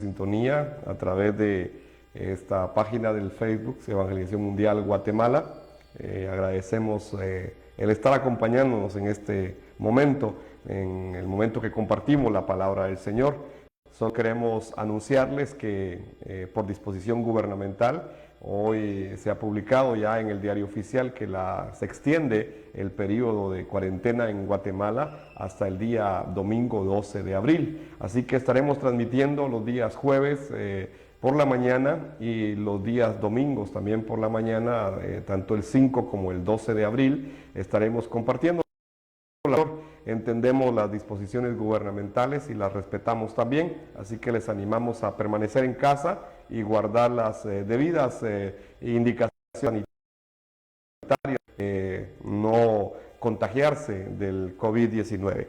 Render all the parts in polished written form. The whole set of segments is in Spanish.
Sintonía a través de esta página del Facebook, Evangelización Mundial Guatemala. Agradecemos el estar acompañándonos en este momento, en el momento que compartimos la palabra del Señor. Solo queremos anunciarles que por disposición gubernamental, hoy se ha publicado ya en el diario oficial que se extiende el periodo de cuarentena en Guatemala hasta el día domingo 12 de abril. Así que estaremos transmitiendo los días jueves por la mañana y los días domingos también por la mañana, tanto el 5 como el 12 de abril, estaremos compartiendo. Entendemos las disposiciones gubernamentales y las respetamos también, así que les animamos a permanecer en casa y guardar las debidas indicaciones sanitarias, no contagiarse del COVID-19.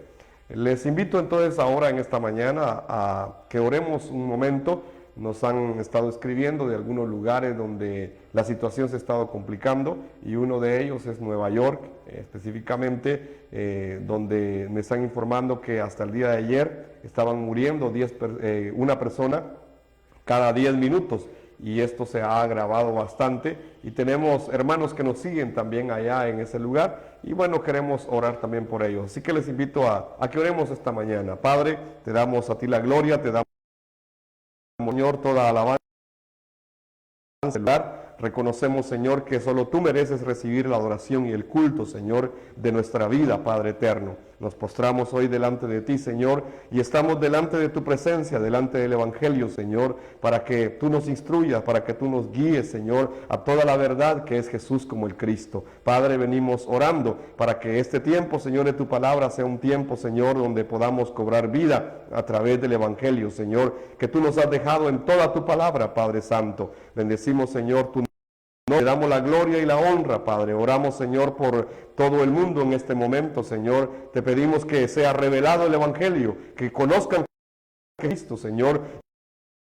Les invito entonces ahora en esta mañana a que oremos un momento. Nos han estado escribiendo de algunos lugares donde la situación se ha estado complicando y uno de ellos es Nueva York, específicamente, donde me están informando que hasta el día de ayer estaban muriendo una persona cada 10 minutos y esto se ha agravado bastante y tenemos hermanos que nos siguen también allá en ese lugar y bueno, queremos orar también por ellos. Así que les invito a que oremos esta mañana. Padre, te damos a ti la gloria, te damos, Señor, toda alabanza. Reconocemos, Señor, que solo tú mereces recibir la adoración y el culto, Señor, de nuestra vida, Padre eterno. Nos postramos hoy delante de ti, Señor, y estamos delante de tu presencia, delante del Evangelio, Señor, para que tú nos instruyas, para que tú nos guíes, Señor, a toda la verdad que es Jesús como el Cristo. Padre, venimos orando para que este tiempo, Señor, de tu palabra sea un tiempo, Señor, donde podamos cobrar vida a través del Evangelio, Señor, que tú nos has dejado en toda tu palabra, Padre Santo. Bendecimos, Señor, tu te damos la gloria y la honra, Padre. Oramos, Señor, por todo el mundo en este momento, Señor. Te pedimos que sea revelado el Evangelio, que conozcan a Cristo, Señor.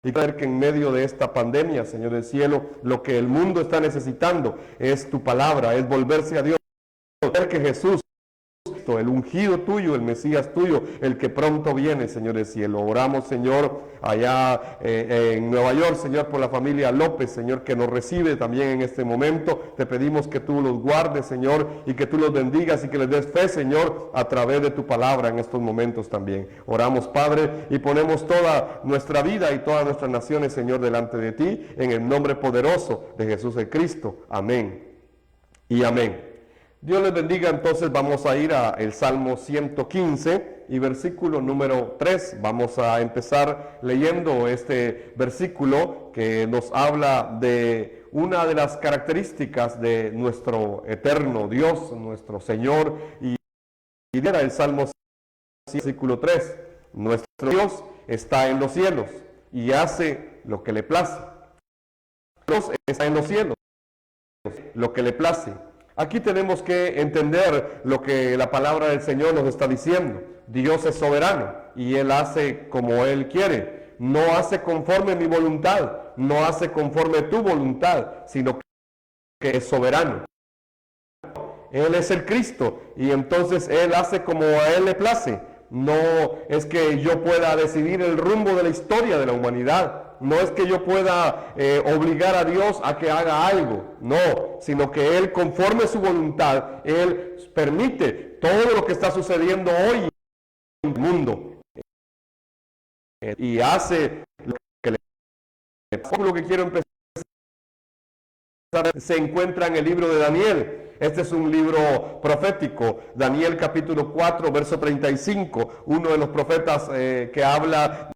Y ver que en medio de esta pandemia, Señor del cielo, lo que el mundo está necesitando es tu palabra, es volverse a Dios. Ver que Jesús, el ungido tuyo, el Mesías tuyo, el que pronto viene, Señor del cielo. Oramos, Señor, allá en Nueva York, Señor, por la familia López, Señor, que nos recibe también en este momento. Te pedimos que tú los guardes, Señor, y que tú los bendigas y que les des fe, Señor, a través de tu palabra en estos momentos también. Oramos, Padre, y ponemos toda nuestra vida y todas nuestras naciones, Señor, delante de ti, en el nombre poderoso de Jesús el Cristo. Amén y amén. Dios les bendiga. Entonces vamos a ir al Salmo 115 y versículo número 3. Vamos a empezar leyendo este versículo que nos habla de una de las características de nuestro eterno Dios, nuestro Señor. Y era el Salmo 115, versículo 3. Nuestro Dios está en los cielos y hace lo que le place. Dios está en los cielos, lo que le place. Aquí tenemos que entender lo que la palabra del Señor nos está diciendo. Dios es soberano y Él hace como Él quiere. No hace conforme mi voluntad, no hace conforme tu voluntad, sino que es soberano. Él es el Cristo y entonces Él hace como a Él le place. No es que yo pueda decidir el rumbo de la historia de la humanidad. No es que yo pueda obligar a Dios a que haga algo, no, sino que Él, conforme a su voluntad, Él permite todo lo que está sucediendo hoy en el mundo y hace lo que le... Lo que quiero empezar se encuentra en el libro de Daniel. Este es un libro profético, Daniel capítulo 4, verso 35, uno de los profetas que habla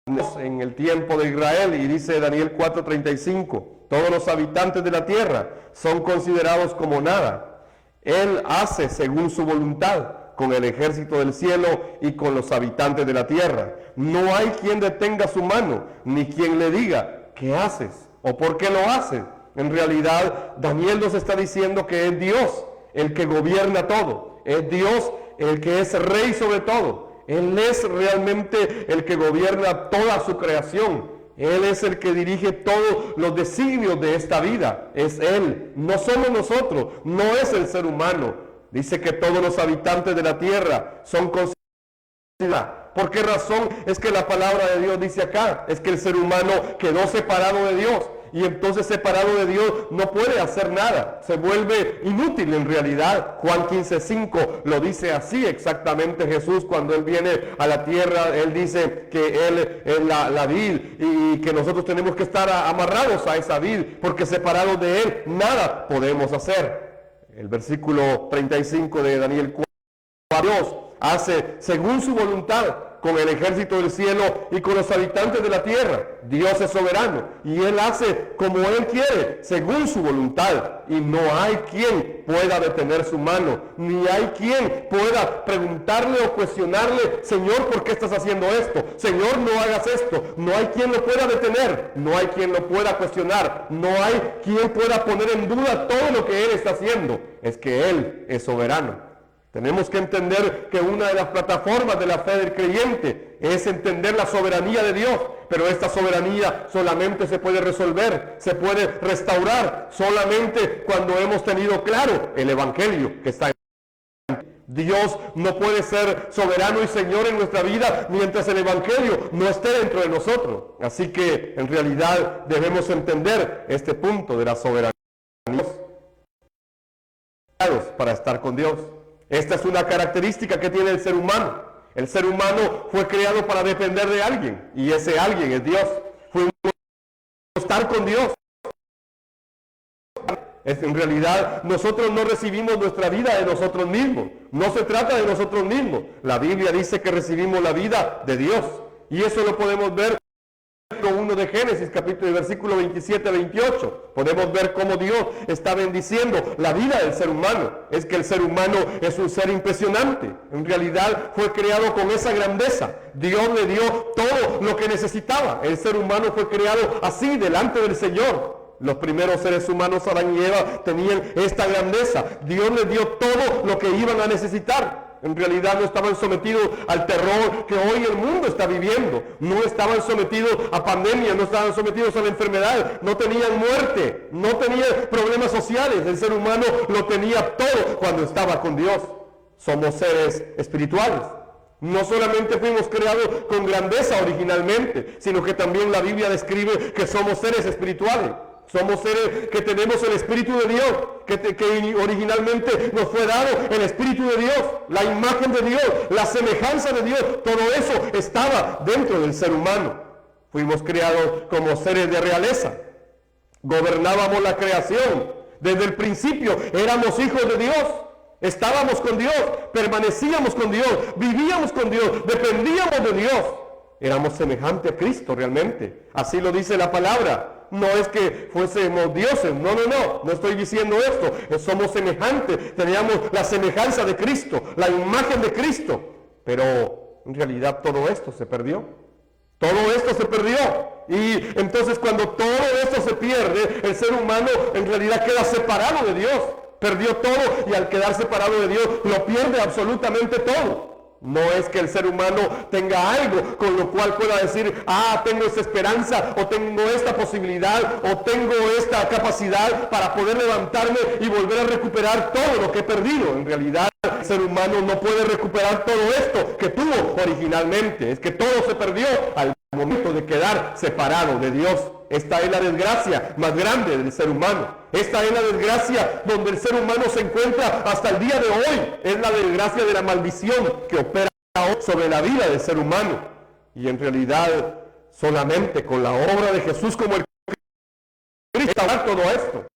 en el tiempo de Israel, y dice Daniel 4:35, todos los habitantes de la tierra son considerados como nada. Él hace según su voluntad con el ejército del cielo y con los habitantes de la tierra. No hay quien detenga su mano, ni quien le diga, ¿qué haces? ¿O por qué lo haces? En realidad, Daniel nos está diciendo que es Dios el que gobierna todo. Es Dios el que es rey sobre todo. Él es realmente el que gobierna toda su creación. Él es el que dirige todos los designios de esta vida. Es Él, no somos nosotros, no es el ser humano. Dice que todos los habitantes de la tierra son considerados ¿Por qué razón? Es que la palabra de Dios dice acá, es que el ser humano quedó separado de Dios. Y entonces separado de Dios no puede hacer nada, se vuelve inútil en realidad. Juan 15:5 lo dice así exactamente Jesús cuando Él viene a la tierra. Él dice que Él es la vid y que nosotros tenemos que estar amarrados a esa vid, porque separados de Él nada podemos hacer. El versículo 35 de Daniel 4, Dios hace según su voluntad con el ejército del cielo y con los habitantes de la tierra. Dios es soberano y Él hace como Él quiere, según su voluntad. Y no hay quien pueda detener su mano, ni hay quien pueda preguntarle o cuestionarle, Señor, ¿por qué estás haciendo esto? Señor, no hagas esto. No hay quien lo pueda detener, no hay quien lo pueda cuestionar, no hay quien pueda poner en duda todo lo que Él está haciendo. Es que Él es soberano. Tenemos que entender que una de las plataformas de la fe del creyente es entender la soberanía de Dios, pero esta soberanía solamente se puede resolver, se puede restaurar solamente cuando hemos tenido claro el Evangelio que está en Dios. No puede ser soberano y Señor en nuestra vida mientras el Evangelio no esté dentro de nosotros. Así que en realidad debemos entender este punto de la soberanía para estar con Dios. Esta es una característica que tiene el ser humano. El ser humano fue creado para depender de alguien, y ese alguien es Dios. Fuimos a estar con Dios. En realidad, nosotros no recibimos nuestra vida de nosotros mismos. No se trata de nosotros mismos. La Biblia dice que recibimos la vida de Dios. Y eso lo podemos ver en 1 de Génesis, capítulo y versículo 27-28. Podemos ver cómo Dios está bendiciendo la vida del ser humano. Es que el ser humano es un ser impresionante. En realidad fue creado con esa grandeza. Dios le dio todo lo que necesitaba. El ser humano fue creado así delante del Señor. Los primeros seres humanos, Adán y Eva, tenían esta grandeza. Dios les dio todo lo que iban a necesitar. En realidad no estaban sometidos al terror que hoy el mundo está viviendo. No estaban sometidos a pandemia, no estaban sometidos a la enfermedad, no tenían muerte, no tenían problemas sociales. El ser humano lo tenía todo cuando estaba con Dios. Somos seres espirituales. No solamente fuimos creados con grandeza originalmente, sino que también la Biblia describe que somos seres espirituales. Somos seres que tenemos el Espíritu de Dios, que originalmente nos fue dado el Espíritu de Dios, la imagen de Dios, la semejanza de Dios. Todo eso estaba dentro del ser humano. Fuimos creados como seres de realeza. Gobernábamos la creación. Desde el principio éramos hijos de Dios. Estábamos con Dios, permanecíamos con Dios, vivíamos con Dios, dependíamos de Dios. Éramos semejantes a Cristo realmente. Así lo dice la palabra. No es que fuésemos dioses, no estoy diciendo esto. Somos semejantes, teníamos la semejanza de Cristo, la imagen de Cristo. Pero en realidad todo esto se perdió. Todo esto se perdió. Y entonces cuando todo esto se pierde, el ser humano en realidad queda separado de Dios. Perdió todo y al quedar separado de Dios lo pierde absolutamente todo. No es que el ser humano tenga algo con lo cual pueda decir, tengo esta esperanza, o tengo esta posibilidad, o tengo esta capacidad para poder levantarme y volver a recuperar todo lo que he perdido. En realidad, el ser humano no puede recuperar todo esto que tuvo originalmente. Es que todo se perdió al momento de quedar separado de Dios. Esta es la desgracia más grande del ser humano. Esta es la desgracia donde el ser humano se encuentra hasta el día de hoy. Es la desgracia de la maldición que opera sobre la vida del ser humano. Y en realidad, solamente con la obra de Jesús como el Cristo todo esto.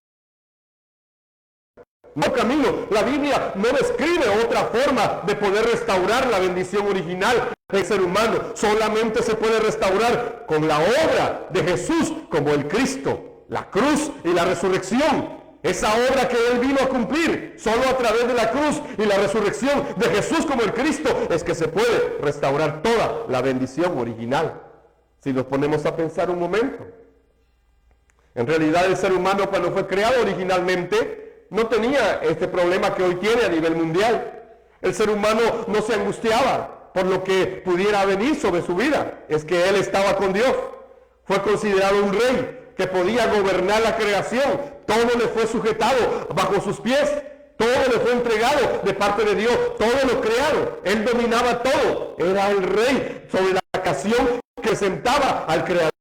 No camino. La Biblia no describe otra forma de poder restaurar la bendición original del ser humano. Solamente se puede restaurar con la obra de Jesús como el Cristo, la cruz y la resurrección. Esa obra que Él vino a cumplir, solo a través de la cruz y la resurrección de Jesús como el Cristo, es que se puede restaurar toda la bendición original. Si nos ponemos a pensar un momento. En realidad el ser humano cuando fue creado originalmente, no tenía este problema que hoy tiene a nivel mundial. El ser humano no se angustiaba por lo que pudiera venir sobre su vida. Es que él estaba con Dios. Fue considerado un rey que podía gobernar la creación. Todo le fue sujetado bajo sus pies. Todo le fue entregado de parte de Dios, todo lo creado. Él dominaba todo. Era el rey sobre la creación que sentaba al creador,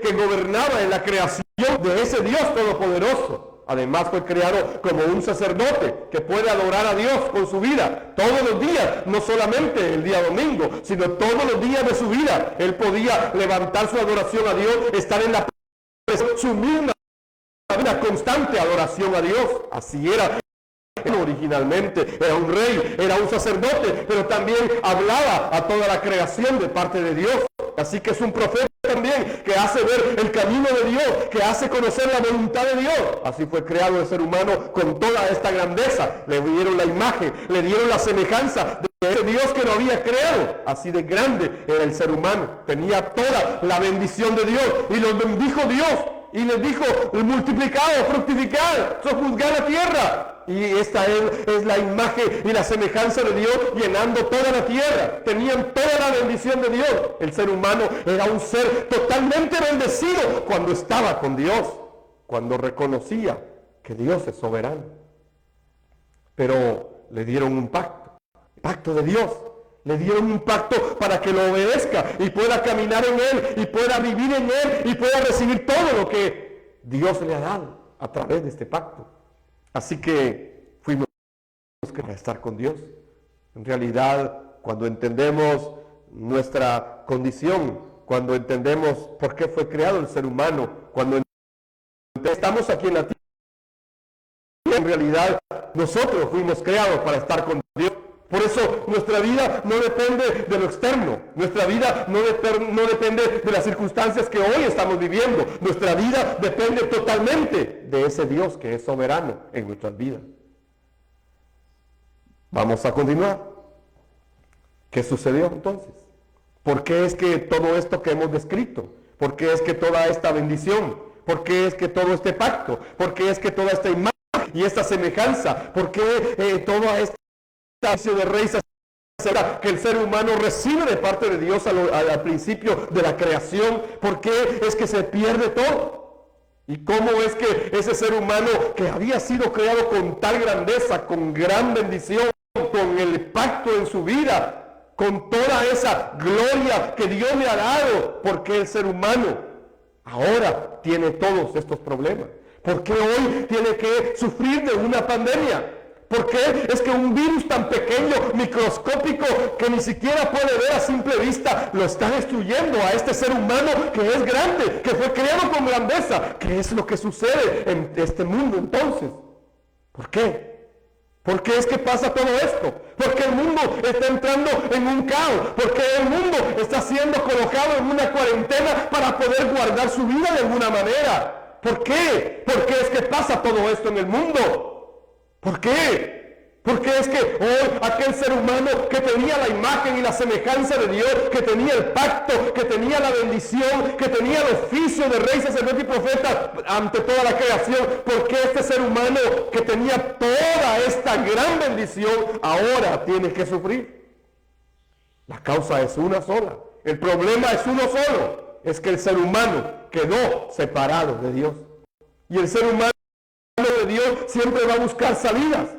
que gobernaba en la creación de ese Dios todopoderoso. Además fue creado como un sacerdote que puede adorar a Dios con su vida todos los días, no solamente el día domingo, sino todos los días de su vida. Él podía levantar su adoración a Dios, estar en la presencia, su misma una constante adoración a Dios. Así era originalmente. Era un rey, era un sacerdote, pero también hablaba a toda la creación de parte de Dios. Así que es un profeta también que hace ver el camino de Dios, que hace conocer la voluntad de Dios. Así fue creado el ser humano con toda esta grandeza. Le dieron la imagen, le dieron la semejanza de ese Dios que lo había creado. Así de grande era el ser humano. Tenía toda la bendición de Dios y los bendijo Dios. Y les dijo, multiplicad, fructificad, sojuzgad la tierra. Y esta es la imagen y la semejanza de Dios llenando toda la tierra. Tenían toda la bendición de Dios. El ser humano era un ser totalmente bendecido cuando estaba con Dios, cuando reconocía que Dios es soberano. Pero le dieron un pacto de Dios. Le dieron un pacto para que lo obedezca y pueda caminar en él y pueda vivir en él y pueda recibir todo lo que Dios le ha dado a través de este pacto. Así que fuimos a estar con Dios. En realidad, cuando entendemos nuestra condición, cuando entendemos por qué fue creado el ser humano, cuando estamos aquí en la tierra, en realidad nosotros fuimos creados para estar con Dios. Por eso nuestra vida no depende de lo externo, nuestra vida no depende de las circunstancias que hoy estamos viviendo, nuestra vida depende totalmente de ese Dios que es soberano en nuestras vidas. Vamos a continuar. ¿Qué sucedió entonces? ¿Por qué es que todo esto que hemos descrito? ¿Por qué es que toda esta bendición? ¿Por qué es que todo este pacto? ¿Por qué es que toda esta imagen y esta semejanza? ¿Por qué toda esta de rey que el ser humano recibe de parte de Dios al principio de la creación? ¿Por qué es que se pierde todo? ¿Y cómo es que ese ser humano que había sido creado con tal grandeza, con gran bendición, con el pacto en su vida, con toda esa gloria que Dios le ha dado, por qué el ser humano ahora tiene todos estos problemas? ¿Por qué hoy tiene que sufrir de una pandemia? ¿Por qué es que un virus tan pequeño, microscópico, que ni siquiera puede ver a simple vista, lo está destruyendo a este ser humano que es grande, que fue creado con grandeza? ¿Qué es lo que sucede en este mundo entonces? ¿Por qué? ¿Por qué es que pasa todo esto? Porque el mundo está entrando en un caos, porque el mundo está siendo colocado en una cuarentena para poder guardar su vida de alguna manera. ¿Por qué? ¿Por qué es que pasa todo esto en el mundo? ¿Por qué? Porque es que hoy aquel ser humano que tenía la imagen y la semejanza de Dios, que tenía el pacto, que tenía la bendición, que tenía el oficio de rey, sacerdote y profeta ante toda la creación, ¿por qué este ser humano que tenía toda esta gran bendición ahora tiene que sufrir? La causa es una sola. El problema es uno solo. Es que el ser humano quedó separado de Dios. Y el ser humano de Dios siempre va a buscar salidas.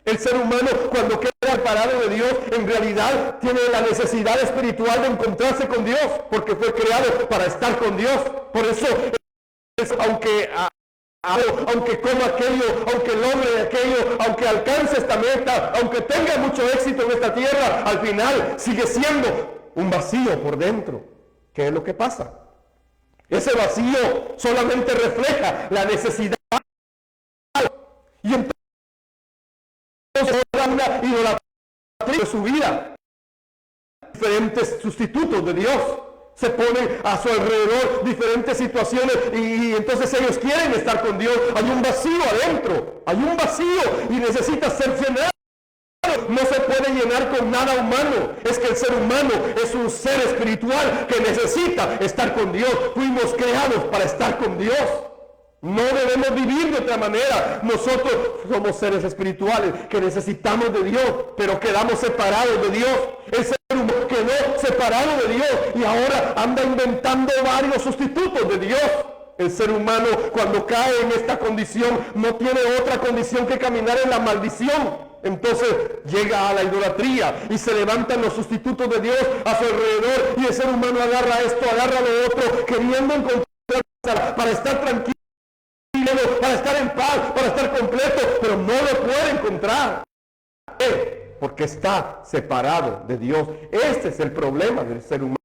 El ser humano, cuando queda separado de Dios, en realidad tiene la necesidad espiritual de encontrarse con Dios, porque fue creado para estar con Dios. Por eso, aunque coma aquello, aunque logre aquello, aunque alcance esta meta, aunque tenga mucho éxito en esta tierra, al final sigue siendo un vacío por dentro. ¿Qué es lo que pasa? Ese vacío solamente refleja la necesidad. Y entonces una idolatría de su vida. Diferentes sustitutos de Dios se ponen a su alrededor, diferentes situaciones, y entonces ellos quieren estar con Dios. Hay un vacío adentro, hay un vacío y necesita ser llenado. No se puede llenar con nada humano. Es que el ser humano es un ser espiritual que necesita estar con Dios. Fuimos creados para estar con Dios. No debemos vivir de otra manera. Nosotros somos seres espirituales que necesitamos de Dios, pero quedamos separados de Dios. El ser humano quedó separado de Dios y ahora anda inventando varios sustitutos de Dios. El ser humano, cuando cae en esta condición, no tiene otra condición que caminar en la maldición. Entonces llega a la idolatría y se levantan los sustitutos de Dios a su alrededor, y el ser humano agarra esto, agarra lo otro, queriendo encontrar para estar tranquilo, para estar en paz, para estar completo, pero no lo puede encontrar. Porque está separado de Dios. Este es el problema del ser humano.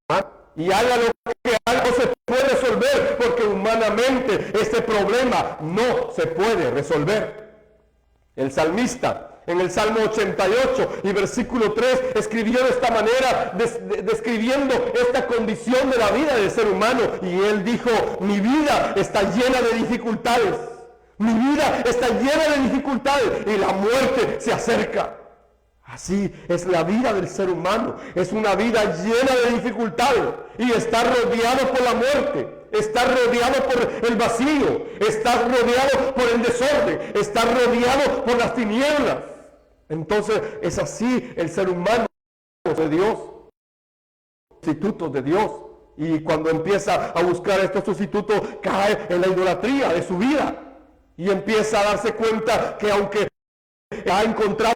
Y haga lo que haga, no se puede resolver, porque humanamente este problema no se puede resolver. El salmista, en el Salmo 88 y versículo 3, escribió de esta manera, describiendo esta condición de la vida del ser humano. Y él dijo: mi vida está llena de dificultades. Mi vida está llena de dificultades y la muerte se acerca. Así es la vida del ser humano. Es una vida llena de dificultades y está rodeado por la muerte. Está rodeado por el vacío. Está rodeado por el desorden. Está rodeado por las tinieblas. Entonces es así el ser humano de Dios. Sustitutos de Dios. Y cuando empieza a buscar estos sustitutos, cae en la idolatría de su vida. Y empieza a darse cuenta que aunque ha encontrado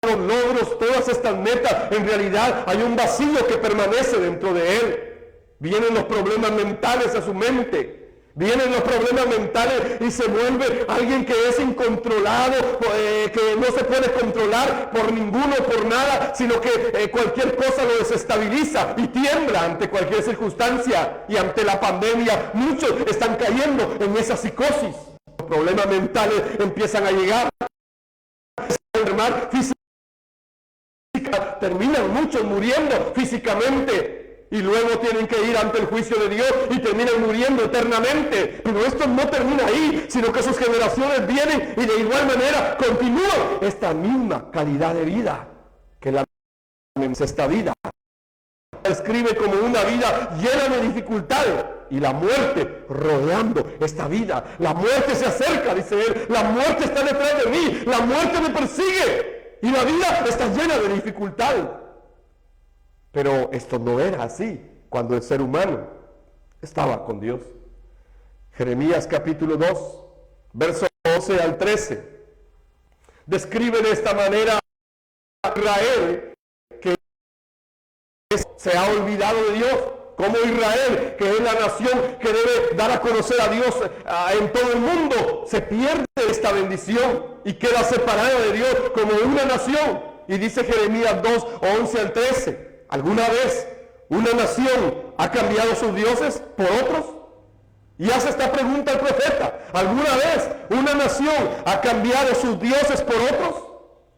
los logros, todas estas metas, en realidad hay un vacío que permanece dentro de él. Vienen los problemas mentales a su mente. Vienen los problemas mentales y se vuelve alguien que es incontrolado, que no se puede controlar por ninguno, por nada, sino que cualquier cosa lo desestabiliza y tiembla ante cualquier circunstancia. Y ante la pandemia muchos están cayendo en esa psicosis. Los problemas mentales empiezan a llegar, terminan muchos muriendo físicamente y luego tienen que ir ante el juicio de Dios y terminan muriendo eternamente. Pero esto no termina ahí, sino que sus generaciones vienen y de igual manera continúan esta misma calidad de vida que la esta vida describe como una vida llena de dificultades y la muerte rodeando esta vida. La muerte se acerca, dice él, la muerte está detrás de mí, la muerte me persigue. Y la vida está llena de dificultades. Pero esto no era así cuando el ser humano estaba con Dios. Jeremías capítulo 2, versos 12 al 13, describe de esta manera a Israel que se ha olvidado de Dios. Como Israel, que es la nación que debe dar a conocer a Dios en todo el mundo, se pierde esta bendición y queda separada de Dios como una nación. Y dice Jeremías 2, 11 al 13, ¿alguna vez una nación ha cambiado sus dioses por otros? Y hace esta pregunta el profeta: ¿alguna vez una nación ha cambiado sus dioses por otros?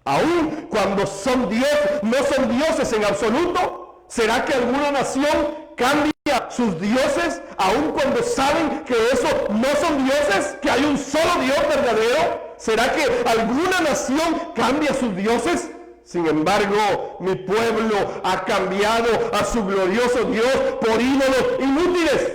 Aún cuando son dioses, no son dioses en absoluto. ¿Será que alguna nación cambia sus dioses aun cuando saben que eso no son dioses, que hay un solo Dios verdadero? ¿Será que alguna nación cambia sus dioses? Sin embargo, mi pueblo ha cambiado a su glorioso Dios por ídolos inútiles.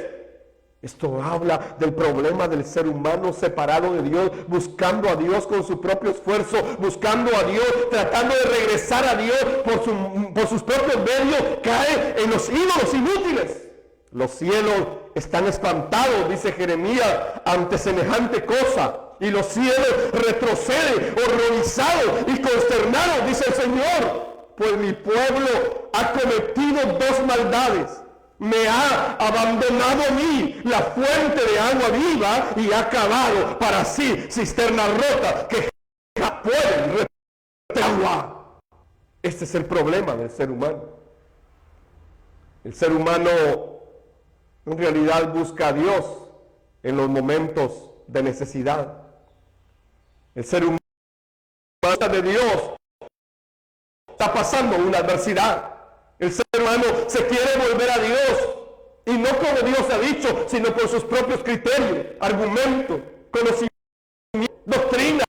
Esto habla del problema del ser humano separado de Dios, buscando a Dios con su propio esfuerzo, buscando a Dios, tratando de regresar a Dios por sus propios medios, cae en los ídolos inútiles. Los cielos están espantados, dice Jeremías, ante semejante cosa. Y los cielos retroceden, horrorizados y consternados, dice el Señor. Pues mi pueblo ha cometido dos maldades. Me ha abandonado a mí, la fuente de agua viva, y ha cavado para sí cisternas rotas que jamás pueden retener agua. Este es el problema del ser humano. El ser humano en realidad busca a Dios en los momentos de necesidad. El ser humano de Dios está pasando una adversidad. El ser humano se quiere volver a Dios, y no como Dios ha dicho, sino por sus propios criterios, argumentos, conocimiento, doctrina,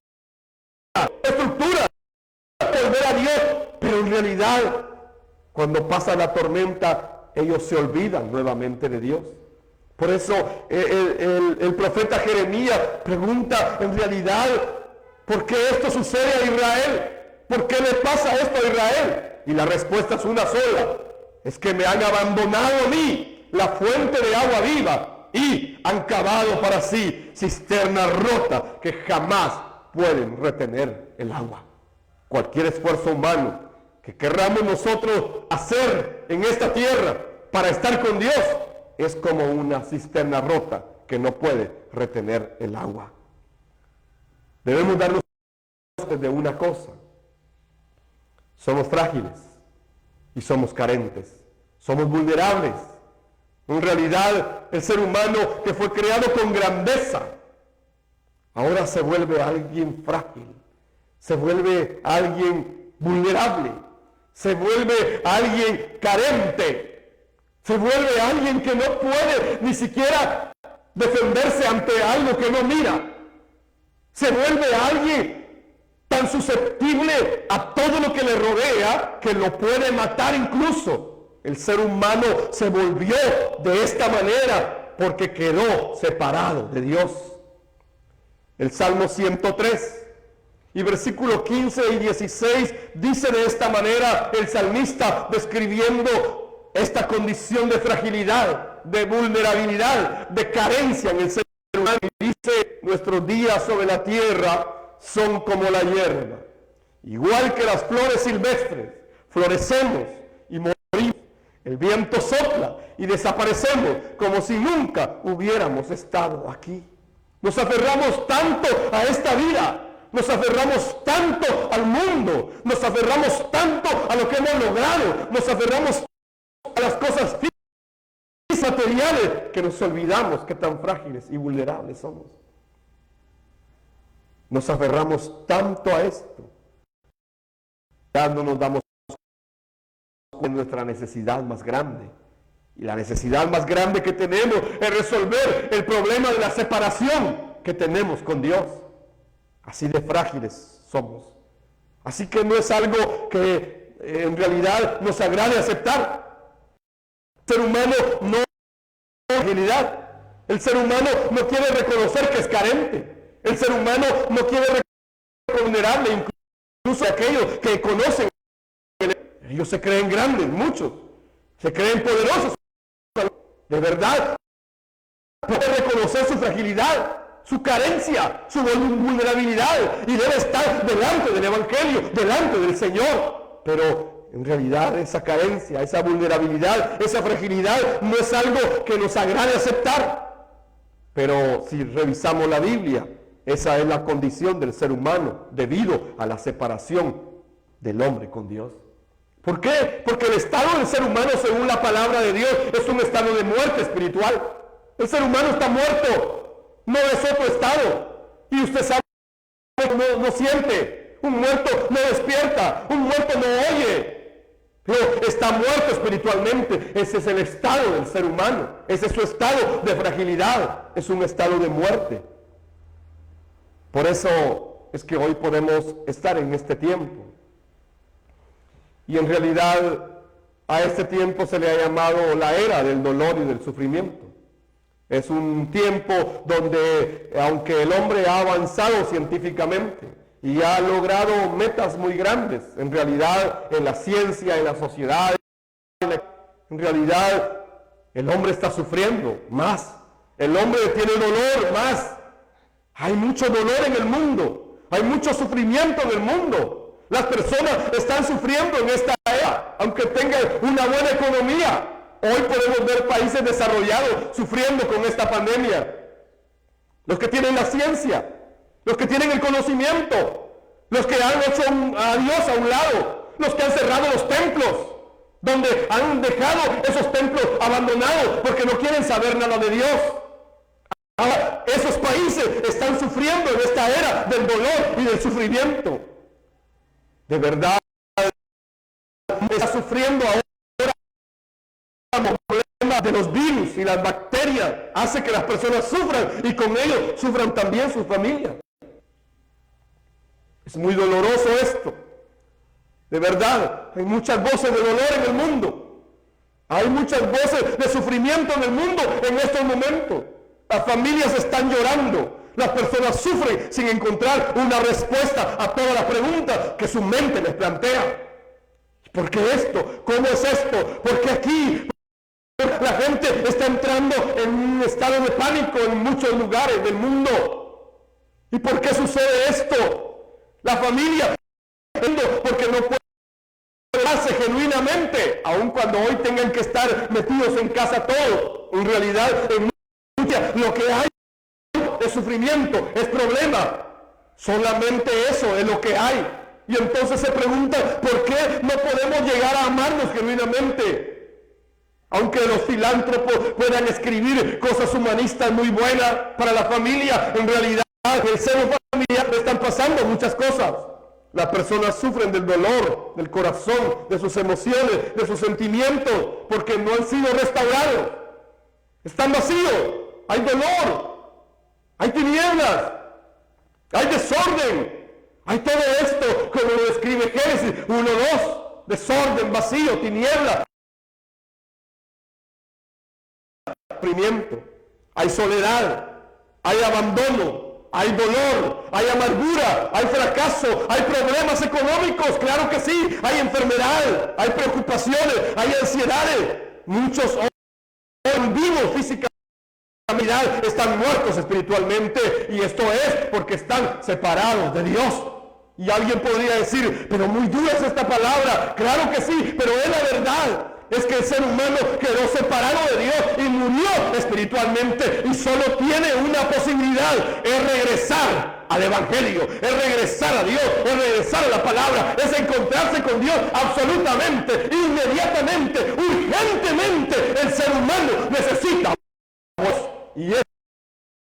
estructura, volver a Dios. Pero en realidad, cuando pasa la tormenta, ellos se olvidan nuevamente de Dios. Por eso el profeta Jeremías pregunta en realidad, ¿por qué esto sucede a Israel? ¿Por qué le pasa esto a Israel? Y la respuesta es una sola: es que me han abandonado a mí, la fuente de agua viva, y han cavado para sí cisternas rotas que jamás pueden retener el agua. Cualquier esfuerzo humano que querramos nosotros hacer en esta tierra para estar con Dios es como una cisterna rota que no puede retener el agua. Debemos darnos cuenta de una cosa: somos frágiles y somos carentes, somos vulnerables. En realidad, el ser humano que fue creado con grandeza, ahora se vuelve alguien frágil, se vuelve alguien vulnerable, se vuelve alguien carente, se vuelve alguien que no puede ni siquiera defenderse ante algo que no mira, se vuelve alguien tan susceptible a todo lo que le rodea que lo puede matar incluso. El ser humano se volvió de esta manera porque quedó separado de Dios. El Salmo 103 y versículos 15 y 16 dice de esta manera el salmista, describiendo esta condición de fragilidad, de vulnerabilidad, de carencia en el ser humano. Dice: nuestros días sobre la tierra son como la hierba, igual que las flores silvestres, florecemos y morimos. El viento sopla y desaparecemos como si nunca hubiéramos estado aquí. Nos aferramos tanto a esta vida, nos aferramos tanto al mundo, nos aferramos tanto a lo que hemos logrado, nos aferramos a las cosas físicas, materiales, que nos olvidamos que tan frágiles y vulnerables somos. Nos aferramos tanto a esto, ya no nos damos de nuestra necesidad más grande. Y la necesidad más grande que tenemos es resolver el problema de la separación que tenemos con Dios. Así de frágiles somos. Así que no es algo que en realidad nos agrade aceptar. El ser humano no tiene fragilidad. El ser humano no quiere reconocer que es carente. El ser humano no quiere reconocer vulnerable, incluso aquellos que conocen. Ellos se creen grandes, muchos, se creen poderosos. De verdad, puede reconocer su fragilidad, su carencia, su vulnerabilidad, y debe estar delante del Evangelio, delante del Señor. Pero en realidad esa carencia, esa vulnerabilidad, esa fragilidad no es algo que nos agrade aceptar. Pero si revisamos la Biblia, esa es la condición del ser humano debido a la separación del hombre con Dios. ¿Por qué? Porque el estado del ser humano, según la palabra de Dios, es un estado de muerte espiritual. El ser humano está muerto, no es otro estado. Y usted sabe, no siente. Un muerto no despierta, un muerto no oye. Pero está muerto espiritualmente. Ese es el estado del ser humano. Ese es su estado de fragilidad. Es un estado de muerte. Por eso es que hoy podemos estar en este tiempo. Y en realidad a este tiempo se le ha llamado la era del dolor y del sufrimiento. Es un tiempo donde, aunque el hombre ha avanzado científicamente y ha logrado metas muy grandes, en realidad en la ciencia, en la sociedad, en realidad el hombre está sufriendo más. El hombre tiene dolor más. Hay mucho dolor en el mundo, hay mucho sufrimiento en el mundo. Las personas están sufriendo en esta era, aunque tengan una buena economía. Hoy podemos ver países desarrollados sufriendo con esta pandemia. Los que tienen la ciencia, los que tienen el conocimiento, los que han hecho a Dios a un lado, los que han cerrado los templos, donde han dejado esos templos abandonados porque no quieren saber nada de Dios. Ahora, esos países están sufriendo en esta era del dolor y del sufrimiento. De verdad, está sufriendo ahora los problemas de los virus y las bacterias. Hace que las personas sufran y con ellos sufran también sus familias. Es muy doloroso esto. De verdad, hay muchas voces de dolor en el mundo. Hay muchas voces de sufrimiento en el mundo en estos momentos. Las familias están llorando. Las personas sufren sin encontrar una respuesta a todas las preguntas que su mente les plantea. ¿Por qué esto? ¿Cómo es esto? ¿Por qué aquí? La gente está entrando en un estado de pánico en muchos lugares del mundo. ¿Y por qué sucede esto? La familia, porque no puede darse genuinamente, aun cuando hoy tengan que estar metidos en casa todos. En realidad, en mucha, lo que hay es sufrimiento, es problema. Solamente eso es lo que hay. Y entonces se pregunta, ¿por qué no podemos llegar a amarnos genuinamente? Aunque los filántropos puedan escribir cosas humanistas muy buenas para la familia, en realidad en el seno familiar están pasando muchas cosas. Las personas sufren del dolor, del corazón, de sus emociones, de sus sentimientos, porque no han sido restaurados. Están vacíos, hay dolor, hay tinieblas, hay desorden, hay todo esto, como lo describe Génesis 1:2, desorden, vacío, tiniebla. Sufrimiento, hay soledad, hay abandono, hay dolor, hay amargura, hay fracaso, hay problemas económicos, claro que sí, hay enfermedad, hay preocupaciones, hay ansiedades. Muchos hoy vivos físicamente están muertos espiritualmente, y esto es porque están separados de Dios. Y alguien podría decir, pero muy dura es esta palabra. Claro que sí, pero es la verdad. Es que el ser humano quedó separado de Dios y murió espiritualmente, y solo tiene una posibilidad: es regresar al Evangelio, es regresar a Dios, es regresar a la palabra, es encontrarse con Dios absolutamente, inmediatamente, urgentemente. El ser humano necesita voz, y es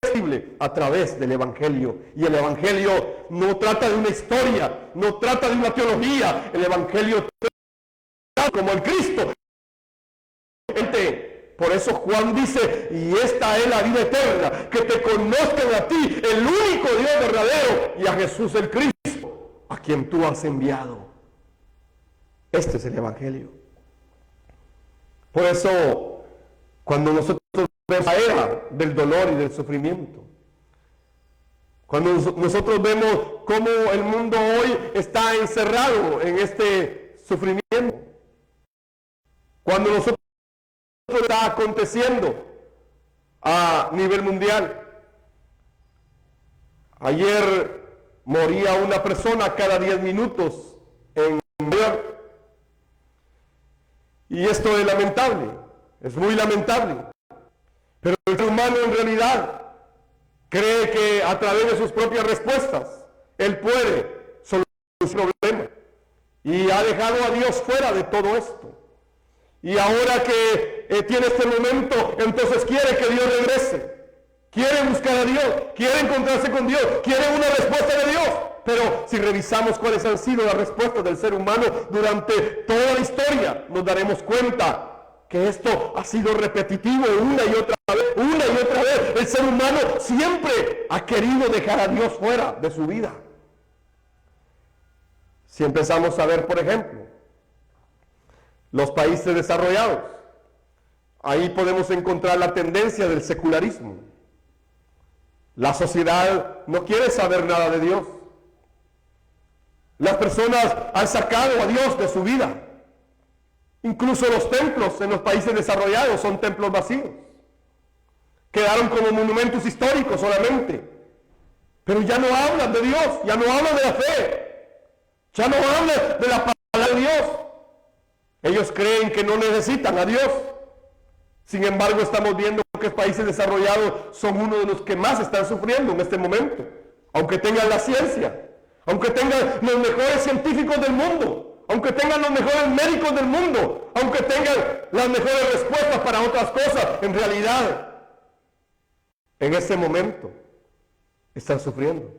posible a través del Evangelio. Y el Evangelio no trata de una historia, no trata de una teología. El Evangelio trata como el Cristo. Por eso Juan dice, y esta es la vida eterna, que te conozcan a ti, el único Dios verdadero, y a Jesús el Cristo, a quien tú has enviado. Este es el Evangelio. Por eso, cuando nosotros vemos la era del dolor y del sufrimiento, cuando nosotros vemos cómo el mundo hoy está encerrado en este sufrimiento, cuando nosotros está aconteciendo a nivel mundial. Ayer moría una persona cada 10 minutos en Nueva York, y esto es lamentable, es muy lamentable. Pero el ser humano en realidad cree que a través de sus propias respuestas él puede solucionar sus problemas, y ha dejado a Dios fuera de todo esto. Y ahora que tiene este momento, entonces quiere que Dios regrese. Quiere buscar a Dios, quiere encontrarse con Dios, quiere una respuesta de Dios. Pero si revisamos cuáles han sido las respuestas del ser humano durante toda la historia, nos daremos cuenta que esto ha sido repetitivo una y otra vez, una y otra vez. El ser humano siempre ha querido dejar a Dios fuera de su vida. Si empezamos a ver, por ejemplo, los países desarrollados, ahí podemos encontrar la tendencia del secularismo. La sociedad no quiere saber nada de Dios. Las personas han sacado a Dios de su vida. Incluso los templos en los países desarrollados son templos vacíos. Quedaron como monumentos históricos solamente. Pero ya no hablan de Dios, ya no hablan de la fe, ya no hablan de la palabra de Dios. Ellos creen que no necesitan a Dios. Sin embargo, estamos viendo que los países desarrollados son uno de los que más están sufriendo en este momento. Aunque tengan la ciencia, aunque tengan los mejores científicos del mundo, aunque tengan los mejores médicos del mundo, aunque tengan las mejores respuestas para otras cosas, en realidad, en este momento, están sufriendo.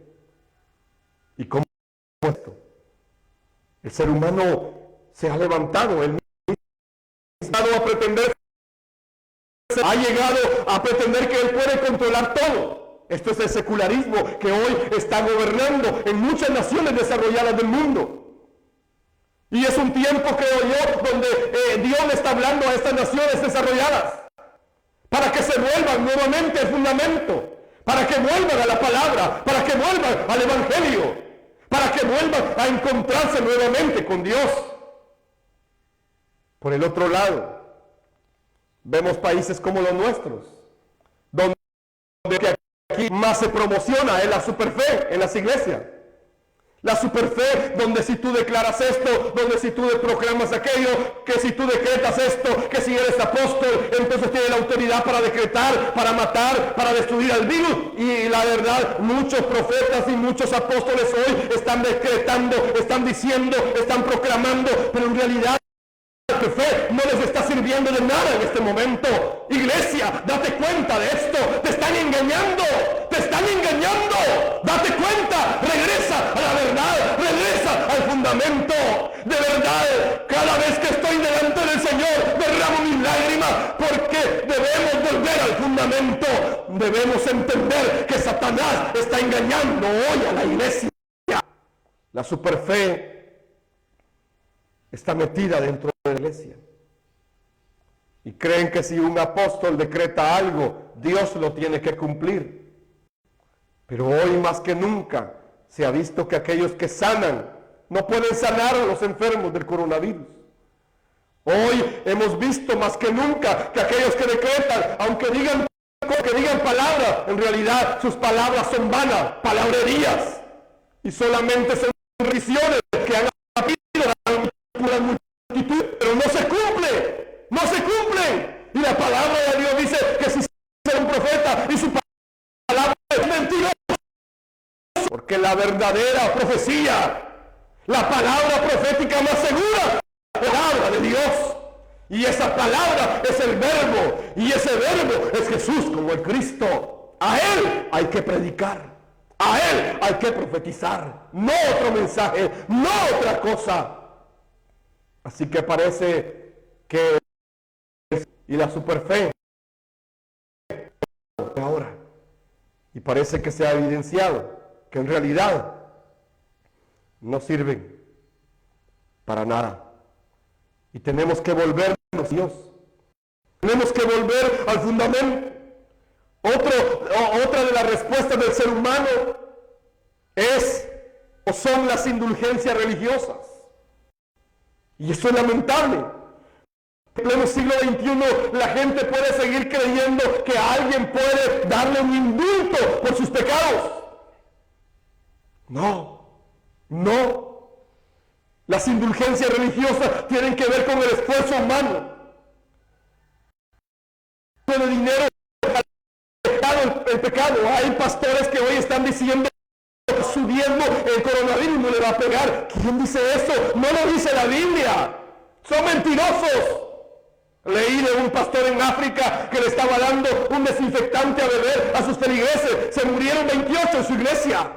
¿Y cómo es esto? El ser humano se ha levantado, él ha llegado a pretender que él puede controlar todo. Esto es el secularismo que hoy está gobernando en muchas naciones desarrolladas del mundo. Y es un tiempo, creo yo, donde Dios le está hablando a estas naciones desarrolladas para que se vuelvan nuevamente al fundamento, para que vuelvan a la palabra, para que vuelvan al Evangelio, para que vuelvan a encontrarse nuevamente con Dios. Por el otro lado, Vemos países como los nuestros, donde aquí más se promociona es la superfe en las iglesias. La superfe, donde si tú declaras esto, donde si tú proclamas aquello, que si tú decretas esto, que si eres apóstol, entonces tienes la autoridad para decretar, para matar, para destruir al virus. Y la verdad, muchos profetas y muchos apóstoles hoy están decretando, están diciendo, están proclamando, pero en realidad la fe no les está sirviendo de nada en este momento. Iglesia, date cuenta de esto. Te están engañando. Te están engañando. Date cuenta. Regresa a la verdad. Regresa al fundamento. De verdad, cada vez que estoy delante del Señor, derramo mis lágrimas porque debemos volver al fundamento. Debemos entender que Satanás está engañando hoy a la iglesia. La superfe está metida dentro de la iglesia y creen que si un apóstol decreta algo, Dios lo tiene que cumplir. Pero hoy más que nunca se ha visto que aquellos que sanan no pueden sanar a los enfermos del coronavirus. Hoy hemos visto más que nunca que aquellos que decretan, aunque digan palabras, en realidad sus palabras son vanas, palabrerías, y solamente son visiones que han habido la multitud, pero no se cumple, no se cumplen. Y la palabra de Dios dice que si es un profeta y su palabra es mentirosa, porque la verdadera profecía, la palabra profética más segura, la palabra de Dios, y esa palabra es el verbo, y ese verbo es Jesús como el Cristo. A Él hay que predicar, a Él hay que profetizar, no otro mensaje, no otra cosa. Así que parece que y la superfe ahora, y parece que se ha evidenciado que en realidad no sirven para nada. Y tenemos que volvernos a Dios. Tenemos que volver al fundamento. Otra de las respuestas del ser humano es o son las indulgencias religiosas. Y eso es lamentable. En pleno siglo XXI la gente puede seguir creyendo que alguien puede darle un indulto por sus pecados. No, no. Las indulgencias religiosas tienen que ver con el esfuerzo humano. De dinero, el pecado. Hay pastores que hoy están diciendo su diezmo, el coronavirus no le va a pegar. ¿Quién dice eso? No lo dice la Biblia. Son mentirosos. Leí de un pastor en África que le estaba dando un desinfectante a beber a sus feligreses. Se murieron 28 en su iglesia.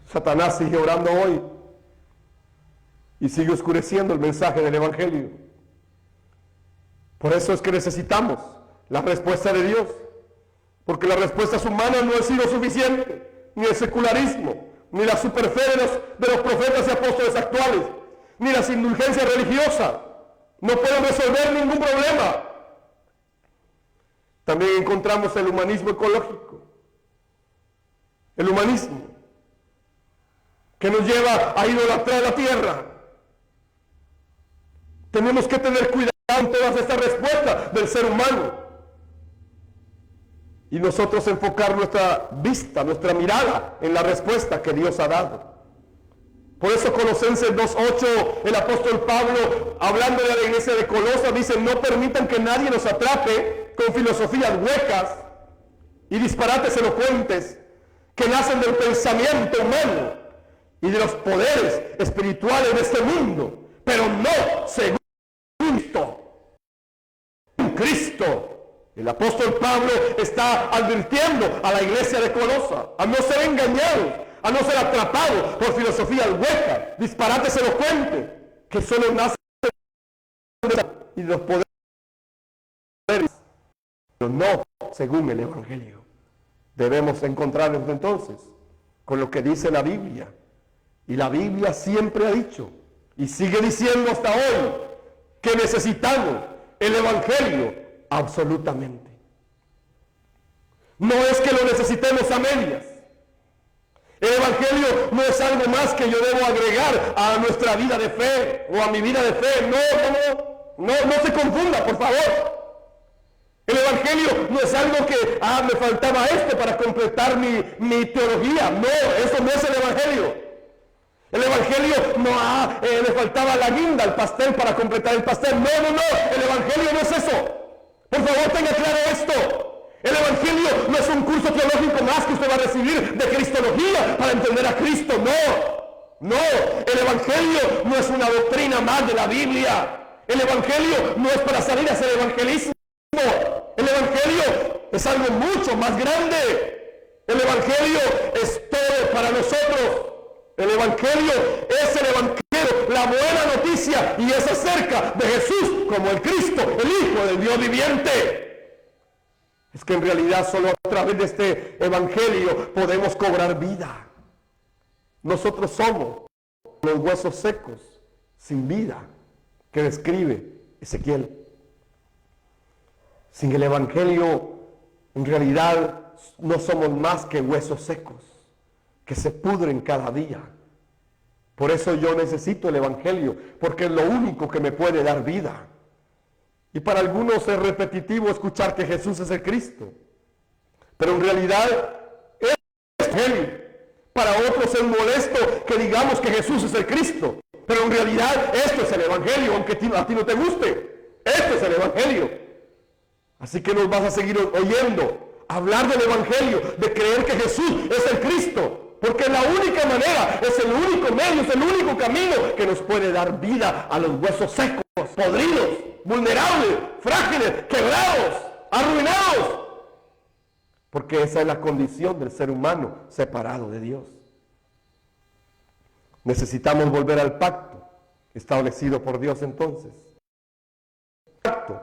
Satanás sigue orando hoy y sigue oscureciendo el mensaje del Evangelio. Por eso es que necesitamos la respuesta de Dios, porque las respuestas humanas no han sido suficientes, ni el secularismo, ni la superfe de los profetas y apóstoles actuales, ni las indulgencias religiosas, no pueden resolver ningún problema. También encontramos el humanismo ecológico, el humanismo que nos lleva a idolatrar la tierra. Tenemos que tener cuidado en todas estas respuestas del ser humano y nosotros enfocar nuestra vista, nuestra mirada en la respuesta que Dios ha dado. Por eso Colosenses 2:8, el apóstol Pablo, hablando de la iglesia de Colosas, dice: no permitan que nadie nos atrape con filosofías huecas y disparates elocuentes que nacen del pensamiento humano y de los poderes espirituales de este mundo, pero no según Cristo. El apóstol Pablo está advirtiendo a la iglesia de Colosas a no ser engañados, a no ser atrapados por filosofías huecas, disparates elocuentes, que solo nacen y de los poderes, pero no según el Evangelio. Debemos encontrarnos entonces con lo que dice la Biblia. Y la Biblia siempre ha dicho, y sigue diciendo hasta hoy, que necesitamos el Evangelio absolutamente. No es que lo necesitemos a medias. El Evangelio no es algo más que yo debo agregar a nuestra vida de fe o a mi vida de fe. No se confunda, por favor. El Evangelio no es algo que, me faltaba esto para completar mi teología. No, eso no es el Evangelio. El Evangelio no, le faltaba la guinda al pastel para completar el pastel. No. El Evangelio no es eso. Por favor, tenga claro esto. El Evangelio no es un curso teológico más que usted va a recibir de cristología para entender a Cristo. No. El Evangelio no es una doctrina más de la Biblia. El Evangelio no es para salir a hacer evangelismo. El Evangelio es algo mucho más grande. El Evangelio es todo para nosotros. El Evangelio es el Evangelio, la buena noticia, y es acerca de Jesús como el Cristo, el Hijo del Dios viviente. Es que en realidad solo a través de este Evangelio podemos cobrar vida. Nosotros somos los huesos secos, sin vida, que describe Ezequiel. Sin el Evangelio, en realidad no somos más que huesos secos, que se pudren cada día. Por eso yo necesito el Evangelio, porque es lo único que me puede dar vida. Y para algunos es repetitivo escuchar que Jesús es el Cristo, pero en realidad es el Evangelio. Para otros es molesto que digamos que Jesús es el Cristo, pero en realidad esto es el Evangelio, aunque a ti no te guste. Esto es el Evangelio. Así que nos vas a seguir oyendo hablar del Evangelio, de creer que Jesús es el Cristo. Porque la única manera, es el único medio, es el único camino que nos puede dar vida a los huesos secos, podridos, vulnerables, frágiles, quebrados, arruinados. Porque esa es la condición del ser humano separado de Dios. Necesitamos volver al pacto establecido por Dios entonces. Pacto.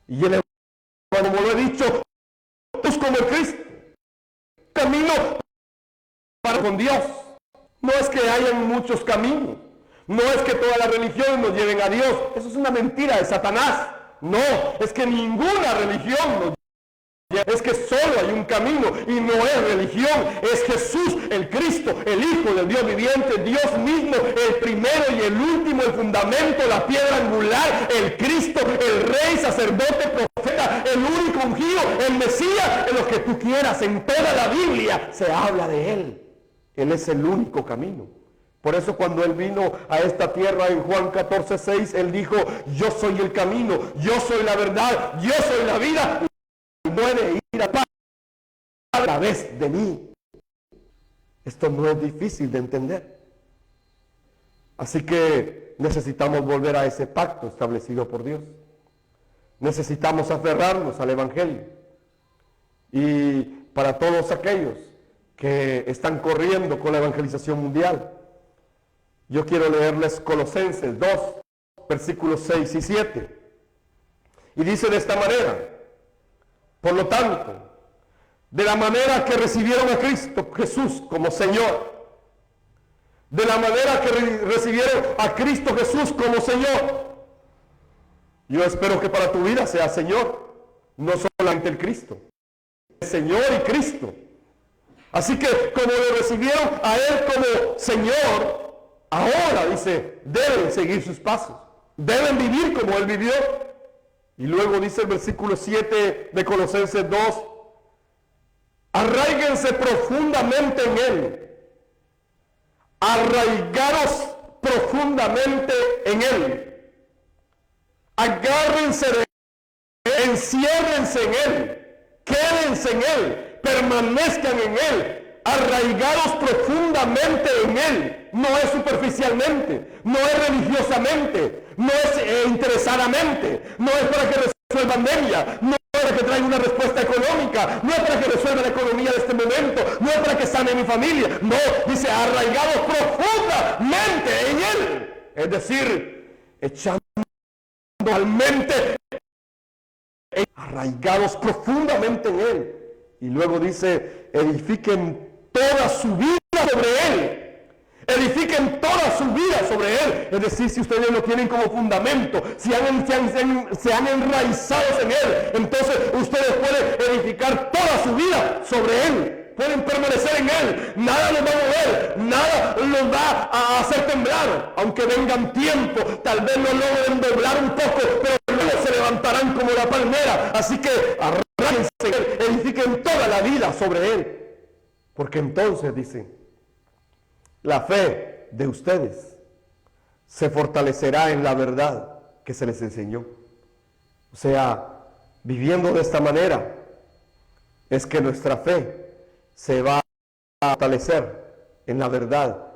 Y el Evangelio, como lo he dicho, es como el Cristo. Camino para con Dios. No es que hayan muchos caminos. No es que todas las religiones nos lleven a Dios. Eso es una mentira de Satanás. No, es que ninguna religión nos lleva. Es que solo hay un camino y no es religión. Es Jesús, el Cristo, el Hijo del Dios viviente, Dios mismo, el primero y el último, el fundamento, la piedra angular, el Cristo, el Rey, sacerdote, profeta, el único ungido, el Mesías, en lo que tú quieras. En toda la Biblia se habla de Él. Él es el único camino. Por eso cuando Él vino a esta tierra en Juan 14:6, Él dijo, yo soy el camino, yo soy la verdad, yo soy la vida. Y puede ir a paz a través de mí. Esto no es difícil de entender. Así que necesitamos volver a ese pacto establecido por Dios. Necesitamos aferrarnos al Evangelio. Y para todos aquellos que están corriendo con la evangelización mundial, yo quiero leerles Colosenses 2, versículos 6 y 7. Y dice de esta manera, por lo tanto, de la manera que recibieron a Cristo Jesús como Señor, de la manera que recibieron a Cristo Jesús como Señor, yo espero que para tu vida sea Señor, no solamente el Cristo, Señor y Cristo. Así que como le recibieron a Él como Señor, ahora dice, deben seguir sus pasos, deben vivir como Él vivió. Y luego dice el versículo 7 de Colosenses 2, arraíguense profundamente en Él, arraigaros profundamente en Él, agárrense de Él, enciérrense en Él, quédense en Él, permanezcan en Él, arraigados profundamente en Él. No es superficialmente, no es religiosamente, no es interesadamente, no es para que resuelvan media, no es para que traigan una respuesta económica, no es para que resuelva la economía de este momento, no es para que sane mi familia, no, dice arraigados profundamente en Él, es decir, echando realmente, arraigados profundamente en Él. Y luego dice, edifiquen toda su vida sobre Él. Edifiquen toda su vida sobre Él. Es decir, si ustedes lo tienen como fundamento, se han enraizados en Él, entonces ustedes pueden edificar toda su vida sobre Él. pueden permanecer en Él. Nada los va a mover, nada los va a hacer temblar. Aunque vengan tiempos, tal vez no logren doblar un poco, pero luego se levantarán como la palmera. Así que arránquense en Él, edifiquen toda la vida sobre Él. Porque entonces, dicen, la fe de ustedes se fortalecerá en la verdad que se les enseñó. O sea, viviendo de esta manera, es que nuestra fe se va a fortalecer en la verdad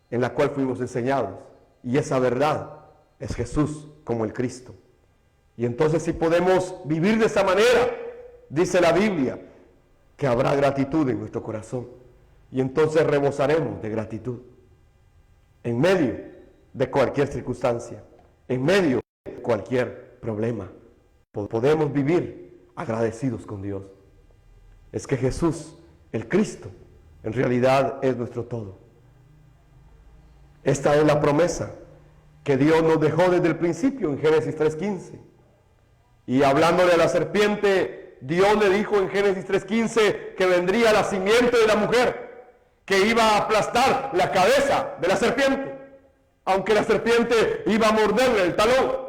en la cual fuimos enseñados. Y esa verdad es Jesús como el Cristo. Y entonces, si podemos vivir de esa manera, dice la Biblia, que habrá gratitud en nuestro corazón. Y entonces rebosaremos de gratitud. En medio de cualquier circunstancia, en medio de cualquier problema, podemos vivir agradecidos con Dios. Es que Jesús, el Cristo, en realidad es nuestro todo. Esta es la promesa que Dios nos dejó desde el principio en Génesis 3:15. Y hablándole a la serpiente, Dios le dijo en Génesis 3:15 que vendría la simiente de la mujer, que iba a aplastar la cabeza de la serpiente, aunque la serpiente iba a morderle el talón,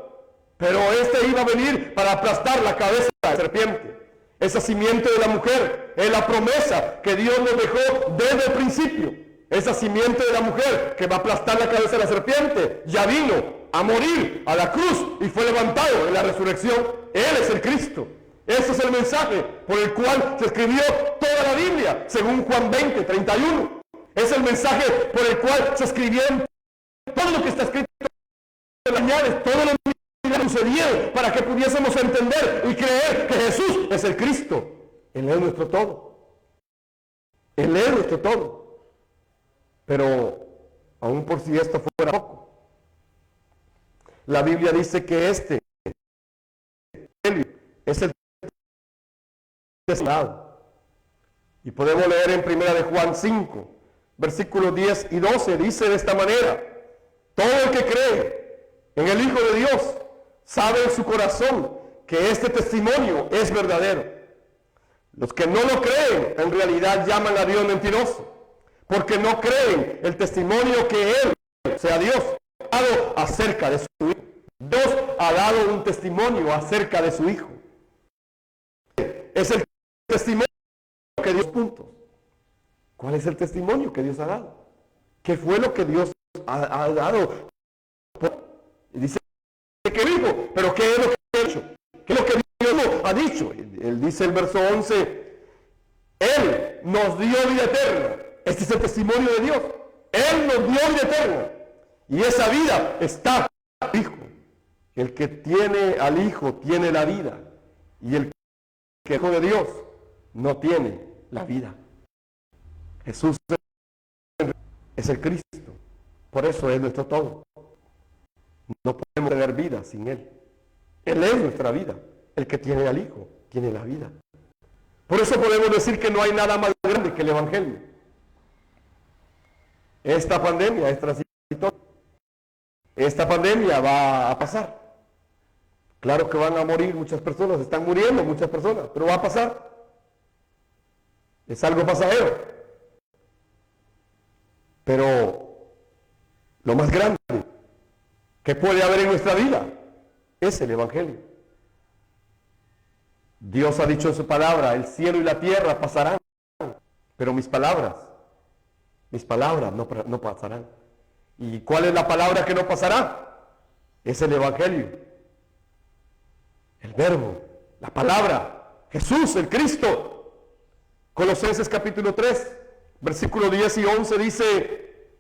pero este iba a venir para aplastar la cabeza de la serpiente. Esa simiente de la mujer es la promesa que Dios nos dejó desde el principio. Esa simiente de la mujer que va a aplastar la cabeza de la serpiente ya vino a morir a la cruz y fue levantado en la resurrección. Él es el Cristo. Ese es el mensaje por el cual se escribió toda la Biblia, según Juan 20:31. Es el mensaje por el cual se escribió todo lo que está escrito en las señales, todo lo que sucedieron, para que pudiésemos entender y creer que Jesús es el Cristo. Él es nuestro todo. Él es nuestro todo. Pero, aun por si esto fuera poco, la Biblia dice que este es el testimonio. Y podemos leer en 1 de Juan 5, versículos 10 y 12, dice de esta manera: todo el que cree en el Hijo de Dios sabe en su corazón que este testimonio es verdadero. Los que no lo creen en realidad llaman a Dios mentiroso, porque no creen el testimonio que Él, o sea Dios, ha dado acerca de su Hijo. Dios ha dado un testimonio acerca de su Hijo. Es el testimonio que Dios punto. ¿Cuál es el testimonio que Dios ha dado? ¿Qué fue lo que Dios ha dado? Y dice que dijo, pero ¿qué es lo que ha hecho? ¿Qué es lo que Dios ha dicho? Él dice el verso 11, Él nos dio vida eterna. Este es el testimonio de Dios. Él nos dio vida eterna. Y esa vida está en el Hijo. El que tiene al Hijo tiene la vida. Y el que es Hijo de Dios no tiene la vida. Jesús es el Cristo. Por eso es nuestro todo. No podemos tener vida sin Él. Él es nuestra vida. El que tiene al Hijo tiene la vida. Por eso podemos decir que no hay nada más grande que el Evangelio. Esta pandemia es transitoria. Esta pandemia va a pasar. Claro que van a morir muchas personas, están muriendo muchas personas, pero va a pasar. Es algo pasajero. Pero lo más grande que puede haber en nuestra vida es el Evangelio. Dios ha dicho en su palabra, el cielo y la tierra pasarán, pero mis palabras no pasarán. ¿Y cuál es la palabra que no pasará? Es el Evangelio. El verbo, la palabra, Jesús, el Cristo. Colosenses capítulo 3, versículo 10 y 11 dice,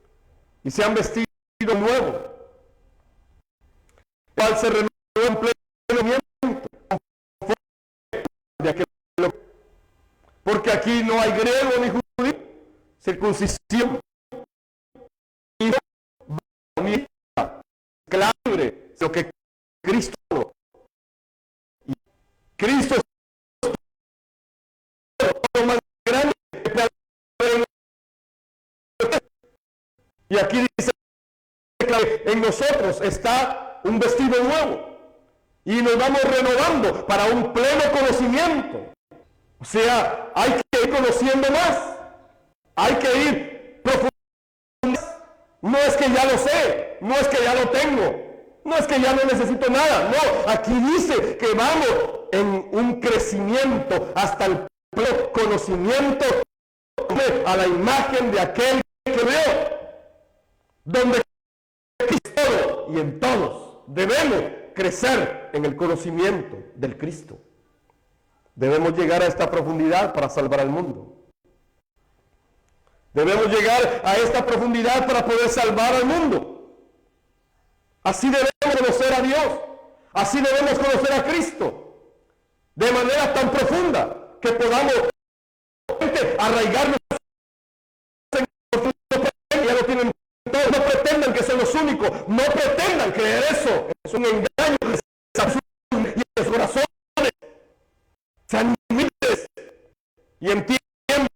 y se han vestido nuevo, cual se renueva en pleno de aquel, porque aquí no hay griego ni judío, circuncisión, ni esclavo, lo que Cristo es lo más grande que puede haber. Y aquí dice que en nosotros está un vestido nuevo y nos vamos renovando para un pleno conocimiento. O sea, hay que ir conociendo más. Hay que ir profundo. No es que ya lo sé, no es que ya lo tengo, no es que ya no necesito nada. No, aquí dice que vamos en un crecimiento hasta el pleno conocimiento a la imagen de aquel que veo, donde Cristo y en todos debemos crecer en el conocimiento del Cristo. Debemos llegar a esta profundidad para salvar al mundo. Debemos llegar a esta profundidad para poder salvar al mundo. Así debemos conocer a Dios. Así debemos conocer a Cristo. De manera tan profunda que podamos arraigarnos en el ya lo tienen todos. No pretendan que son los únicos. No pretendan creer eso. Es un engaño. Y los corazones sean humildes y entiendan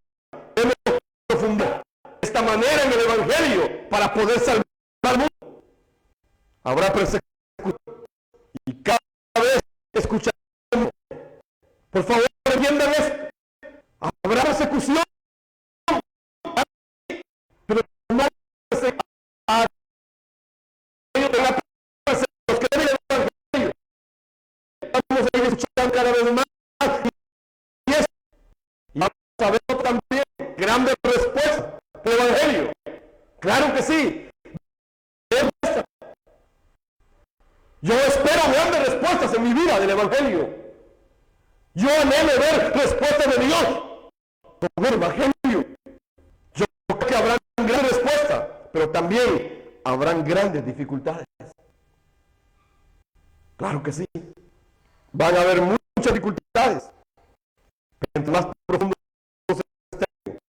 profundizar de esta manera en el Evangelio para poder salvar al mundo. Habrá persecución y cada vez escucharemos. Por favor, entiendan esto. Habrá persecución, pero no a los que deben el Evangelio. Vamos a ir escuchando cada vez más y vamos a ver también grandes respuestas del Evangelio. Claro que sí. Yo espero grandes respuestas en mi vida del Evangelio. Yo anhelo ver respuestas de Dios con el Evangelio. Yo creo que habrán grandes respuestas, pero también habrán grandes dificultades. Claro que sí. Van a haber muchas dificultades. Entre más profundo estemos,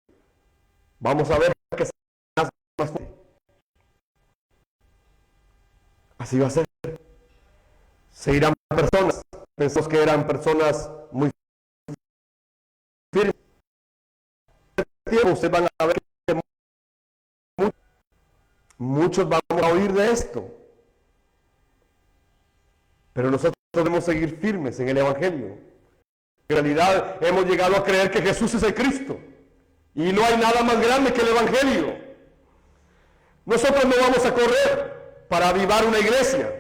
vamos a ver que se más fuerte. Así va a ser. Se irán personas. Pensamos que eran personas muy firmes. Ustedes van a ver que muchos vamos a oír de esto. Pero nosotros debemos seguir firmes en el Evangelio. En realidad hemos llegado a creer que Jesús es el Cristo. Y no hay nada más grande que el Evangelio. Nosotros no vamos a correr para avivar una iglesia.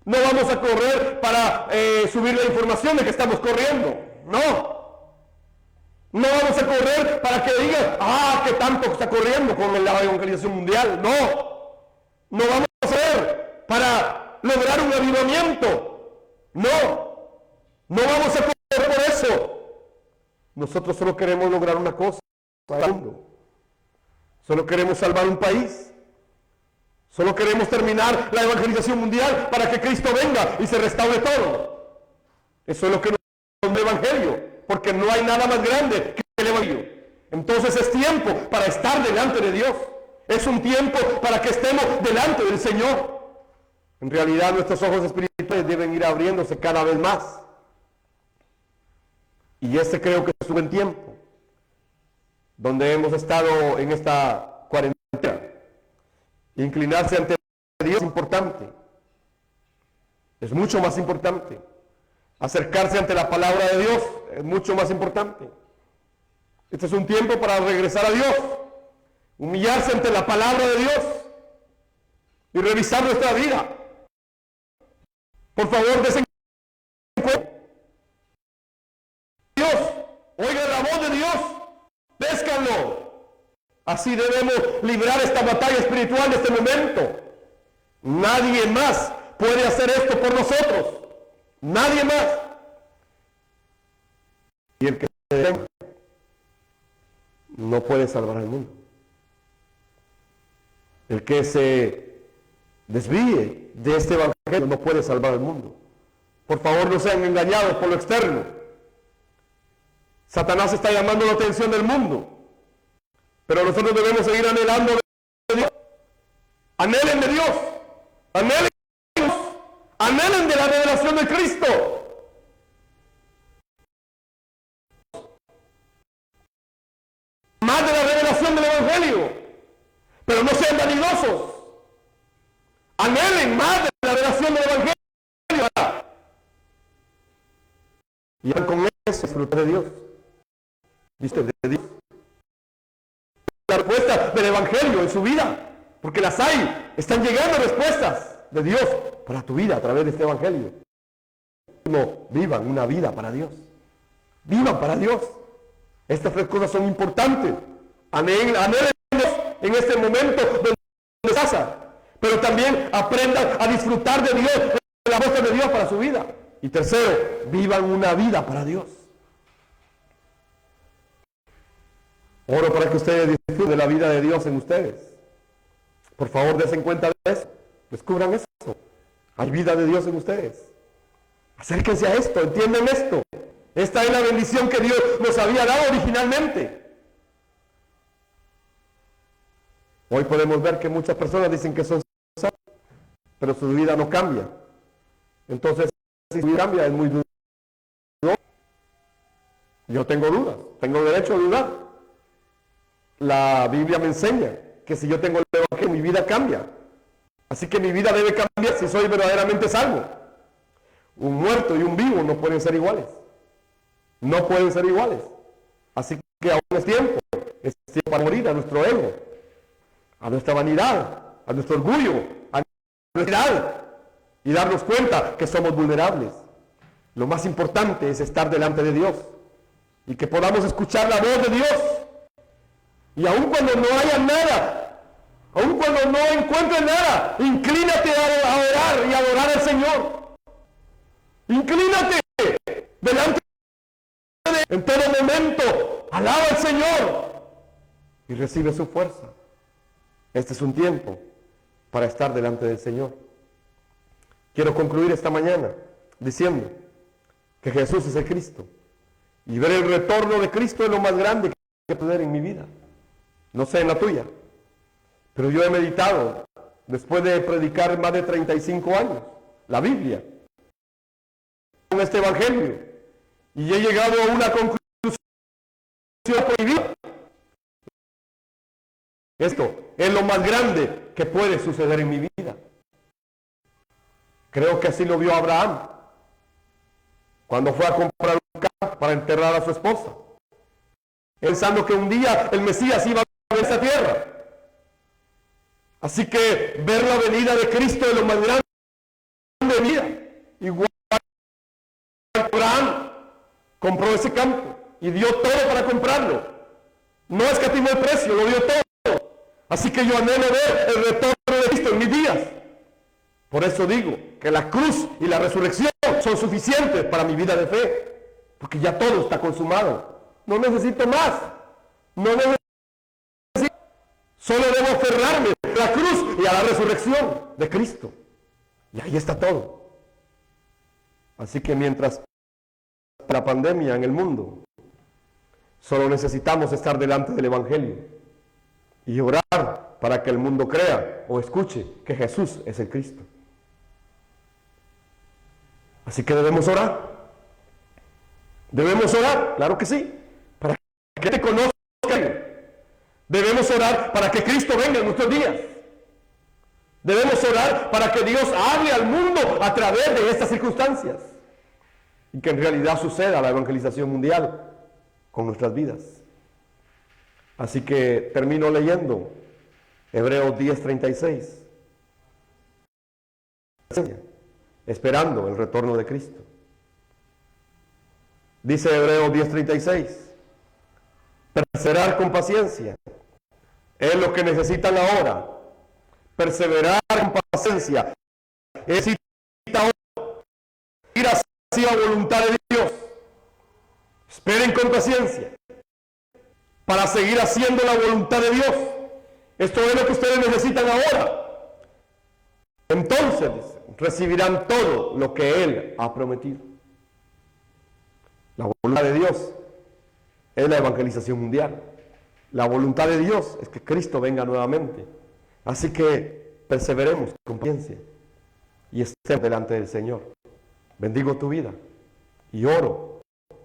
No vamos a correr para subir la información de que estamos corriendo. No. No vamos a correr para que digan, que tanto está corriendo con la evangelización mundial. No. No vamos a hacer para lograr un avivamiento. No. No vamos a correr por eso. Nosotros solo queremos lograr una cosa para el mundo. Solo queremos salvar un país. Solo queremos terminar la evangelización mundial para que Cristo venga y se restaure todo. Eso es lo que nos da el Evangelio, porque no hay nada más grande que el Evangelio. Entonces es tiempo para estar delante de Dios. Es un tiempo para que estemos delante del Señor. En realidad nuestros ojos espirituales deben ir abriéndose cada vez más. Y este creo que es un buen tiempo, donde hemos estado en esta cuarentena. Inclinarse ante Dios es importante. Es mucho más importante. Acercarse ante la palabra de Dios es mucho más importante. Este es un tiempo para regresar a Dios. Humillarse ante la palabra de Dios. Y revisar nuestra vida. Por favor, desencuentren. Dios, oiga la voz de Dios. Péscanlo. Así debemos librar esta batalla espiritual en este momento. Nadie más puede hacer esto por nosotros. Nadie más. Y el que se detenga no puede salvar al mundo. El que se desvíe de este evangelio no puede salvar al mundo. Por favor, no sean engañados por lo externo. Satanás está llamando la atención del mundo. Pero nosotros debemos seguir anhelando de Dios. Anhelen de Dios. Anhelen de Dios. Anhelen de la revelación de Cristo. Más de la revelación del Evangelio. Pero no sean vanidosos. Anhelen más de la revelación del Evangelio. Y con eso disfrutar de Dios. ¿Viste? De Dios. respuestas del Evangelio en su vida, porque las hay. Están llegando respuestas de Dios para tu vida a través de este Evangelio. No, vivan una vida para Dios. Vivan para Dios. Estas tres cosas son importantes. Anhelen en este momento donde pasa, pero también aprendan a disfrutar de Dios, de la voz de Dios para su vida. Y tercero, vivan una vida para Dios. Oro para que ustedes disfruten de la vida de Dios en ustedes. Por favor, dense cuenta de eso. Descubran eso. Hay vida de Dios en ustedes. Acérquense a esto, entienden esto. Esta es la bendición que Dios nos había dado originalmente. Hoy podemos ver que muchas personas dicen que son salvos, pero su vida no cambia. Entonces, si su vida cambia, es muy dudoso. Yo tengo dudas, tengo derecho a dudar. La Biblia me enseña que si yo tengo el Evangelio, mi vida cambia. Así que mi vida debe cambiar si soy verdaderamente salvo. Un muerto y un vivo no pueden ser iguales. No pueden ser iguales. Así que aún es tiempo para morir a nuestro ego, a nuestra vanidad, a nuestro orgullo, a nuestra vanidad, y darnos cuenta que somos vulnerables. Lo más importante es estar delante de Dios y que podamos escuchar la voz de Dios. Y aun cuando no haya nada, aun cuando no encuentres nada, inclínate a orar y adorar al Señor. Inclínate delante de Él. En todo momento, alaba al Señor y recibe su fuerza. Este es un tiempo para estar delante del Señor. Quiero concluir esta mañana diciendo que Jesús es el Cristo. Y ver el retorno de Cristo es lo más grande que puedo ver en mi vida. No sé en la tuya, pero yo he meditado, después de predicar más de 35 años, la Biblia, con este Evangelio, y he llegado a una conclusión prohibida. Esto es lo más grande que puede suceder en mi vida. Creo que así lo vio Abraham cuando fue a comprar un campo para enterrar a su esposa, pensando que un día el Mesías iba a esta tierra. Así que ver la venida de Cristo es lo más grande de mi vida. Igual Abraham compró ese campo y dio todo para comprarlo. No escatimó el precio, lo dio todo. Así que yo anhelo ver el retorno de Cristo en mis días. Por eso digo que la cruz y la resurrección son suficientes para mi vida de fe, porque ya todo está consumado. No necesito más. No necesito. Solo debo aferrarme a la cruz y a la resurrección de Cristo. Y ahí está todo. Así que mientras la pandemia en el mundo, solo necesitamos estar delante del Evangelio y orar para que el mundo crea o escuche que Jesús es el Cristo. Así que debemos orar. Debemos orar, claro que sí, para que te conozcan. Debemos orar para que Cristo venga en nuestros días. Debemos orar para que Dios hable al mundo a través de estas circunstancias y que en realidad suceda la evangelización mundial con nuestras vidas. Así que termino leyendo Hebreos 10:36, esperando el retorno de Cristo. Dice Hebreos 10:36, perseverar con paciencia es lo que necesitan ahora. Perseverar con paciencia es ir hacia la voluntad de Dios. Esperen con paciencia para seguir haciendo la voluntad de Dios. Esto es lo que ustedes necesitan ahora. Entonces recibirán todo lo que Él ha prometido. La voluntad de Dios es la evangelización mundial. La voluntad de Dios es que Cristo venga nuevamente. Así que perseveremos con paciencia y estemos delante del Señor. Bendigo tu vida y oro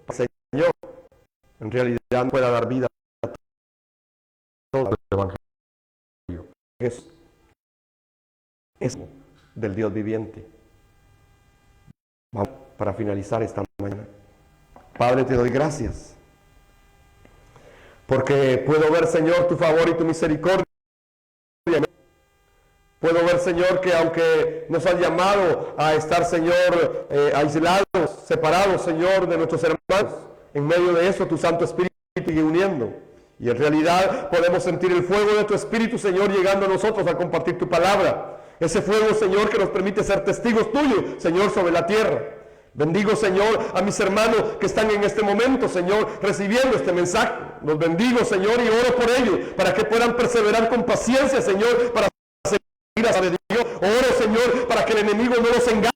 para que el Señor en realidad pueda dar vida a todo el Evangelio. Jesús es del Dios viviente. Vamos para finalizar esta mañana. Padre, te doy gracias porque puedo ver, Señor, tu favor y tu misericordia. Puedo ver, Señor, que aunque nos has llamado a estar, Señor, aislados, separados, Señor, de nuestros hermanos, en medio de eso tu Santo Espíritu sigue uniendo. Y en realidad podemos sentir el fuego de tu Espíritu, Señor, llegando a nosotros a compartir tu palabra. Ese fuego, Señor, que nos permite ser testigos tuyos, Señor, sobre la tierra. Bendigo, Señor, a mis hermanos que están en este momento, Señor, recibiendo este mensaje. Los bendigo, Señor, y oro por ellos, para que puedan perseverar con paciencia, Señor, para seguir a Dios. Oro, Señor, para que el enemigo no los engañe,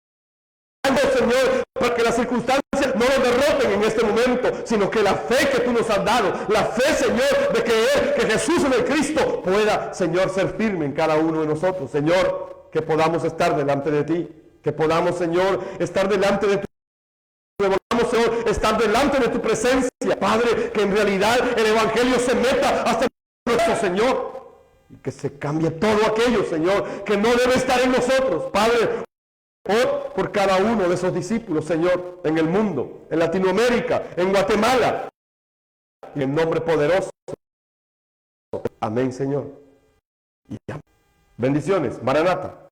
Señor, para que las circunstancias no los derroten en este momento, sino que la fe que tú nos has dado, la fe, Señor, de creer que Jesús en el Cristo pueda, Señor, ser firme en cada uno de nosotros. Señor, que podamos estar delante de ti, que podamos, Señor, estar delante de tu Señor, estar delante de tu presencia, Padre, que en realidad el Evangelio se meta hasta nuestro Señor, y que se cambie todo aquello, Señor, que no debe estar en nosotros, Padre. Oro por cada uno de esos discípulos, Señor, en el mundo, en Latinoamérica, en Guatemala, y en nombre poderoso. Amén, Señor. Y amén. Bendiciones, Maranata.